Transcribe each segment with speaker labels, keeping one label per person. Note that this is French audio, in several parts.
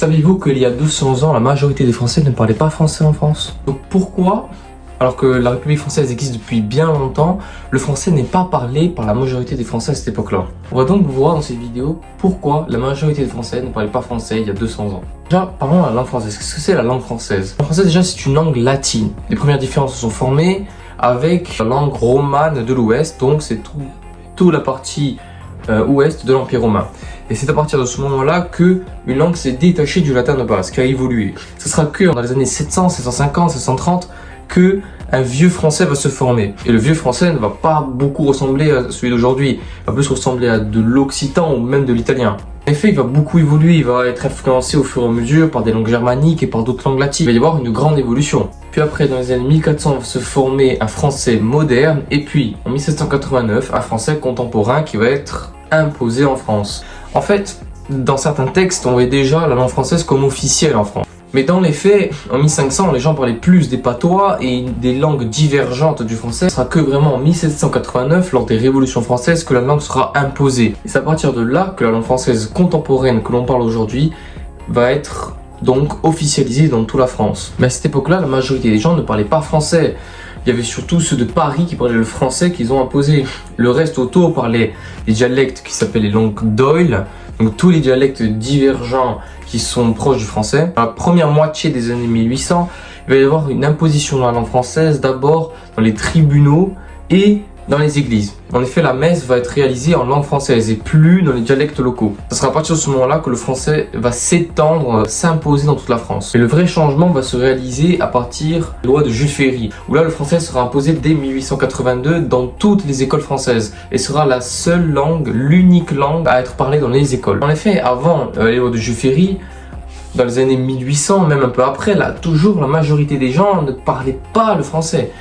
Speaker 1: Savez-vous qu'il y a 200 ans, la majorité des Français ne parlaient pas français en France? Donc pourquoi, alors que la République française existe depuis bien longtemps, le français n'est pas parlé par la majorité des Français à cette époque-là? On va donc voir dans cette vidéo pourquoi la majorité des Français ne parlaient pas français il y a 200 ans. Déjà, parlons de la langue française. Qu'est-ce que c'est la langue française? La langue française, déjà, c'est une langue latine. Les premières différences se sont formées avec la langue romane de l'Ouest, donc c'est toute la partie ouest de l'Empire romain. Et c'est à partir de ce moment-là que une langue s'est détachée du latin de base, qui a évolué. Ce sera que dans les années 700, 750, 730 que un vieux français va se former. Et le vieux français ne va pas beaucoup ressembler à celui d'aujourd'hui. Il va plus ressembler à de l'occitan ou même de l'italien. En effet, il va beaucoup évoluer, il va être influencé au fur et à mesure par des langues germaniques et par d'autres langues latines. Il va y avoir une grande évolution. Puis après, dans les années 1400, va se former un français moderne. Et puis, en 1789, un français contemporain qui va être imposé en France. En fait, dans certains textes, on voit déjà la langue française comme officielle en France. Mais dans les faits, en 1500, les gens parlaient plus des patois et des langues divergentes du français. Ce sera que vraiment en 1789, lors des révolutions françaises, que la langue sera imposée. Et c'est à partir de là que la langue française contemporaine que l'on parle aujourd'hui va être donc officialisée dans toute la France. Mais à cette époque-là, la majorité des gens ne parlaient pas français. Il y avait surtout ceux de Paris qui parlaient le français qu'ils ont imposé. Le reste autour parlait des dialectes qui s'appellent les langues d'oïl, donc tous les dialectes divergents qui sont proches du français. Dans la première moitié des années 1800, il va y avoir une imposition de la langue française, d'abord dans les tribunaux et dans les églises. En effet, la messe va être réalisée en langue française et plus dans les dialectes locaux. Ce sera à partir de ce moment-là que le français va s'étendre, s'imposer dans toute la France. Et le vrai changement va se réaliser à partir de la loi de Jules Ferry, où là le français sera imposé dès 1882 dans toutes les écoles françaises et sera la seule langue, l'unique langue à être parlée dans les écoles. En effet, avant les lois de Jules Ferry, dans les années 1800, même un peu après, là, toujours la majorité des gens ne parlaient pas le français.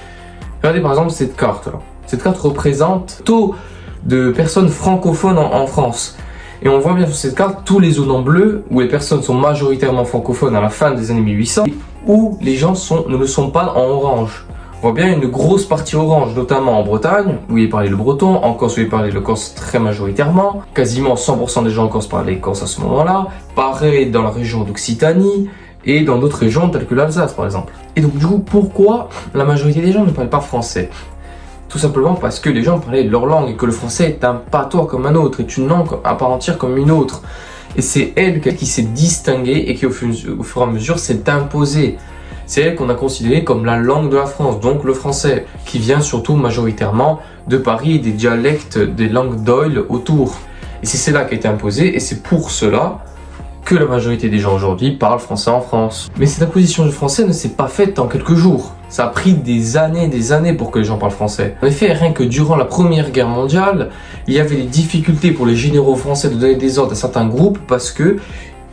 Speaker 1: Regardez par exemple cette carte là. Cette carte représente le taux de personnes francophones en France. Et on voit bien sur cette carte tous les zones en bleu où les personnes sont majoritairement francophones à la fin des années 1800 et où les gens ne le sont pas en orange. On voit bien une grosse partie orange, notamment en Bretagne, où il parlait le breton, en Corse où il parlait le corse très majoritairement. Quasiment 100% des gens en Corse parlaient corse à ce moment-là. Pareil dans la région d'Occitanie et dans d'autres régions telles que l'Alsace par exemple. Et donc du coup, pourquoi la majorité des gens ne parlaient pas français ? Tout simplement parce que les gens parlaient leur langue et que le français est un patois comme un autre, est une langue à part entière comme une autre. Et c'est elle qui s'est distinguée et qui au fur et à mesure s'est imposée. C'est elle qu'on a considérée comme la langue de la France, donc le français, qui vient surtout majoritairement de Paris et des dialectes des langues d'oïl autour. Et c'est celle-là qui a été imposée et c'est pour cela que la majorité des gens aujourd'hui parlent français en France. Mais cette imposition du français ne s'est pas faite en quelques jours. Ça a pris des années pour que les gens parlent français. En effet, rien que durant la Première Guerre mondiale, il y avait des difficultés pour les généraux français de donner des ordres à certains groupes parce que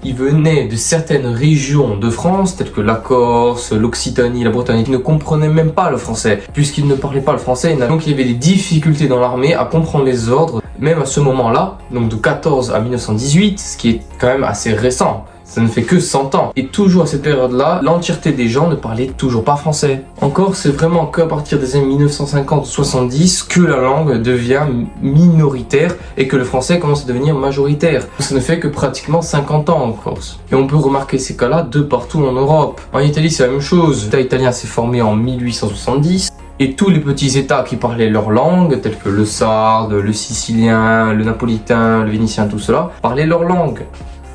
Speaker 1: ils venaient de certaines régions de France, telles que la Corse, l'Occitanie, la Bretagne, qui ne comprenaient même pas le français, puisqu'ils ne parlaient pas le français. Donc il y avait des difficultés dans l'armée à comprendre les ordres, même à ce moment-là, donc de 14 à 1918, ce qui est quand même assez récent. Ça ne fait que 100 ans. Et toujours à cette période-là, l'entièreté des gens ne parlaient toujours pas français. Encore, c'est vraiment qu'à partir des années 1950-70 que la langue devient minoritaire et que le français commence à devenir majoritaire. Ça ne fait que pratiquement 50 ans en Corse. Et on peut remarquer ces cas-là de partout en Europe. En Italie, c'est la même chose. L'État italien s'est formé en 1870. Et tous les petits états qui parlaient leur langue, tels que le sarde, le sicilien, le napolitain, le vénitien, tout cela, parlaient leur langue.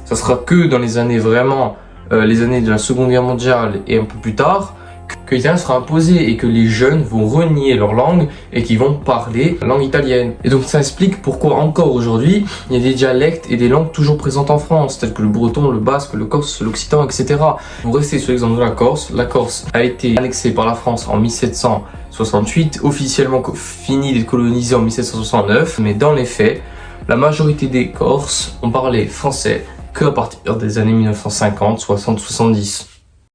Speaker 1: Ça sera que dans les années vraiment, les années de la Seconde Guerre mondiale et un peu plus tard, que l'italien sera imposé et que les jeunes vont renier leur langue et qu'ils vont parler la langue italienne. Et donc ça explique pourquoi encore aujourd'hui, il y a des dialectes et des langues toujours présentes en France, tels que le breton, le basque, le corse, l'occitan, etc. Pour rester sur l'exemple de la Corse a été annexée par la France en 1768, officiellement fini d'être colonisée en 1769, mais dans les faits, la majorité des Corses ont parlé français qu'à partir des années 1950, 60, 70.